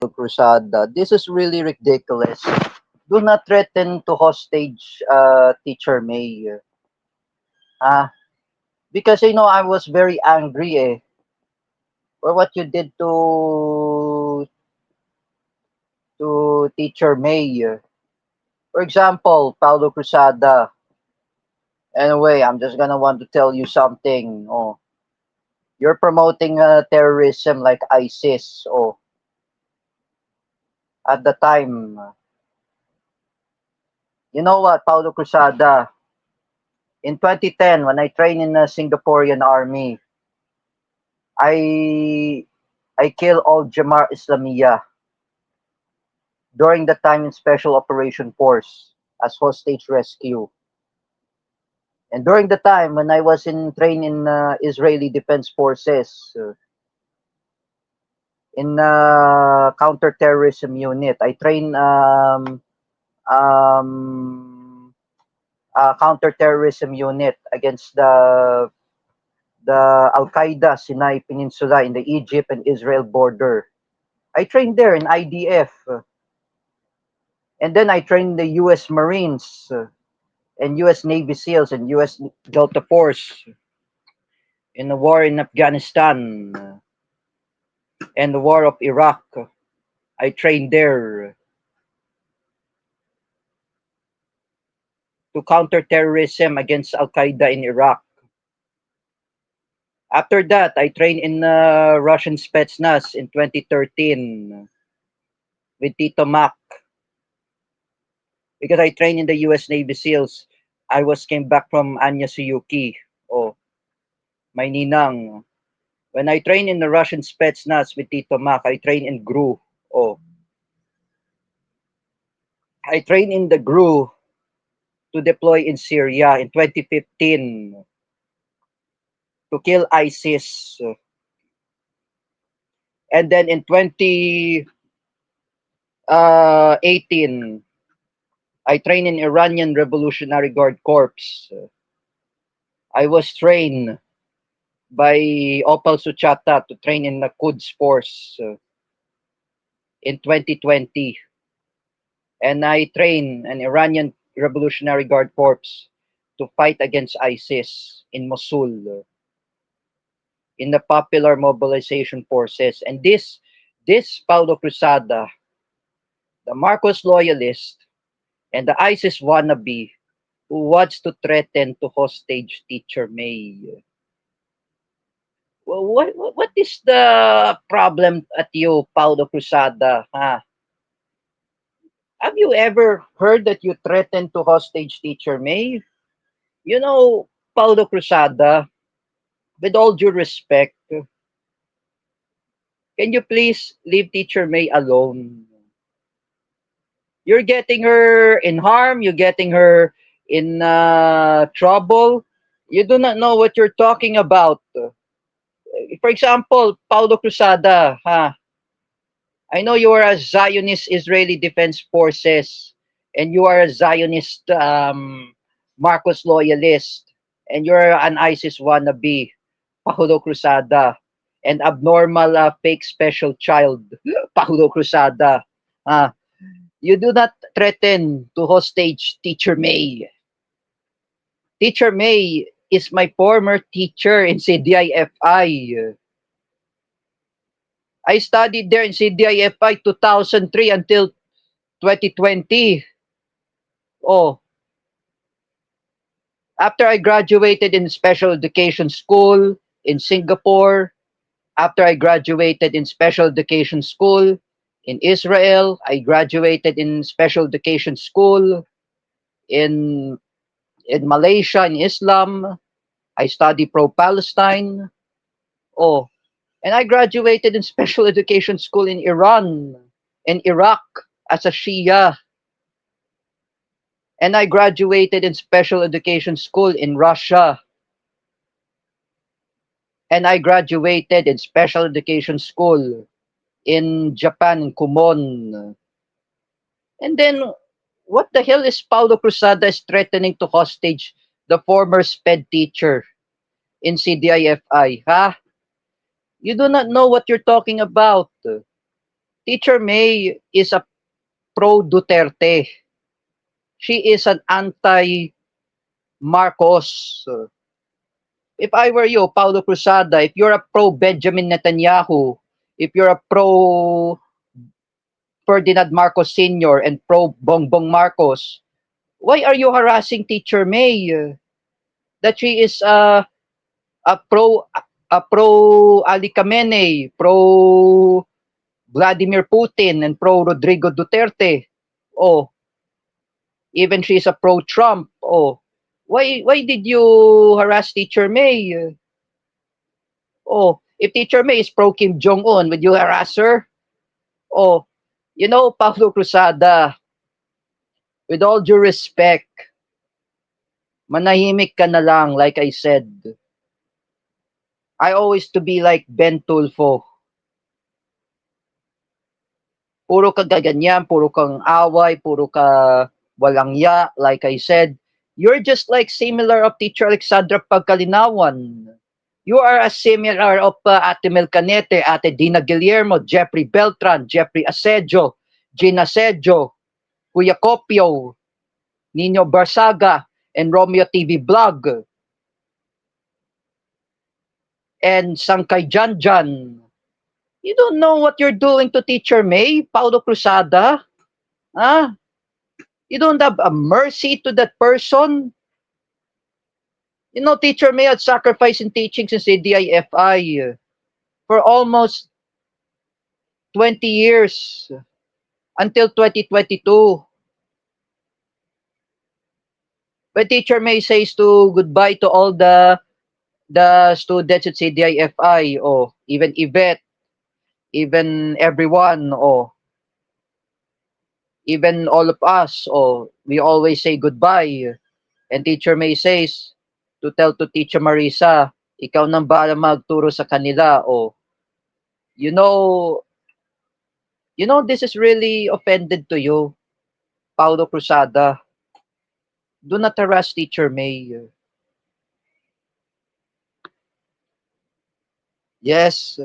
Cruzada. This is really ridiculous. Do not threaten to hostage Teacher May. Ah, because I was very angry for what you did to Teacher May. For example, Paulo Cruzada. Anyway, I'm just gonna want to tell you something. Oh, you're promoting terrorism like ISIS. Oh, at the time, you know what, Paulo Cruzada? In 2010, when I trained in the Singaporean army, I I killed all Jamar Islamiyah during the time in Special Operation Force as hostage rescue. And during the time when I was in trained in Israeli Defense Forces in counterterrorism unit, I trained um, counterterrorism unit against the Al Qaeda Sinai Peninsula in the Egypt and Israel border. I trained there in IDF, and then I trained the U.S. Marines and U.S. Navy SEALs and U.S. Delta Force in the war in Afghanistan and the war of Iraq. I trained there to counter terrorism against Al Qaeda in Iraq. After that, I trained in Russian Spetsnaz in 2013 with Tito Mac because I trained in the U.S. Navy SEALs. I was came back from Anya Suyuki. Oh, my ninang. When I trained in the Russian Spetsnaz with Tito Mac, I trained in GRU. Oh, I trained in the GRU to deploy in Syria in 2015 to kill ISIS. And then in 2018, I trained in Iranian Revolutionary Guard Corps. I was trained by Opal Suchata to train in the Quds Force in 2020. And I trained an Iranian Revolutionary Guard Corps to fight against ISIS in Mosul in the Popular Mobilization Forces. And this Paulo Cruzada, the Marcos loyalist, and the ISIS wannabe who wants to threaten to hostage Teacher May. Well, what is the problem at you, Paulo Cruzada? Huh? Have you ever heard that you threatened to hostage Teacher May? You know, Paulo Cruzada, with all due respect, can you please leave Teacher May alone? You're getting her in harm, you're getting her in trouble. You do not know what you're talking about. For example, Paulo Cruzada, I know you are a Zionist Israeli Defense Forces and you are a Zionist Marcos loyalist and you're an ISIS wannabe, Paulo Cruzada, and abnormal fake special child, Paulo Cruzada. Uh, you do not threaten to hostage Teacher May. Teacher May is my former teacher in CDIFI. I studied there in CDIFI 2003 until 2020. Oh, after I graduated in special education school in Singapore, after I graduated in special education school in Israel, I graduated in special education school in Malaysia in Islam. I studied pro-Palestine. Oh, and I graduated in special education school in Iran and Iraq as a Shia. And I graduated in special education school in Russia. And I graduated in special education school in Japan, in Kumon. And then, what the hell is Paulo Cruzada is threatening to hostage the former SPED teacher in CDIFI? Huh? You do not know what you're talking about. Teacher May is a pro Duterte. She is an anti Marcos. If I were you, Paulo Cruzada, if you're a pro Benjamin Netanyahu, if you're a pro Ferdinand Marcos Sr. and pro Bongbong Marcos, why are you harassing Teacher May? That she is a pro Ali Khamenei, pro Vladimir Putin, and pro Rodrigo Duterte. Oh, even she's a pro Trump. Oh, why did you harass Teacher May? Oh, if Teacher May is pro Kim Jong Un, would you harass her? Oh, Paulo Cruzada, with all due respect, manahimik ka na lang, like I said. I always to be like Ben Tulfo. Puro ka ganyan, puro kang away, puro ka walang ya, like I said. You're just like similar of Teacher Alexandra Pagkalinawan. You are a similar of Ate Mel Canete, Ate Dina Guillermo, Jeffrey Beltran, Jeffrey Asedio, Gina Asedio, Kuya Copio, Nino Barsaga, and Romeo TV Vlog, and Sangkay Janjan. You don't know what you're doing to Teacher May, Paulo Cruzada? Ah, you don't have a mercy to that person? Teacher May had sacrificed in teaching since ADIFI for almost 20 years until 2022. But Teacher May says to goodbye to all the students at CDIFI, or even Yvette, even everyone, or even all of us, or we always say goodbye. And Teacher May says to tell to Teacher Marisa, ikaw nang bahala magturo sa kanila, o you know, this is really offended to you, Paulo Cruzada. Do not harass Teacher May. Yes,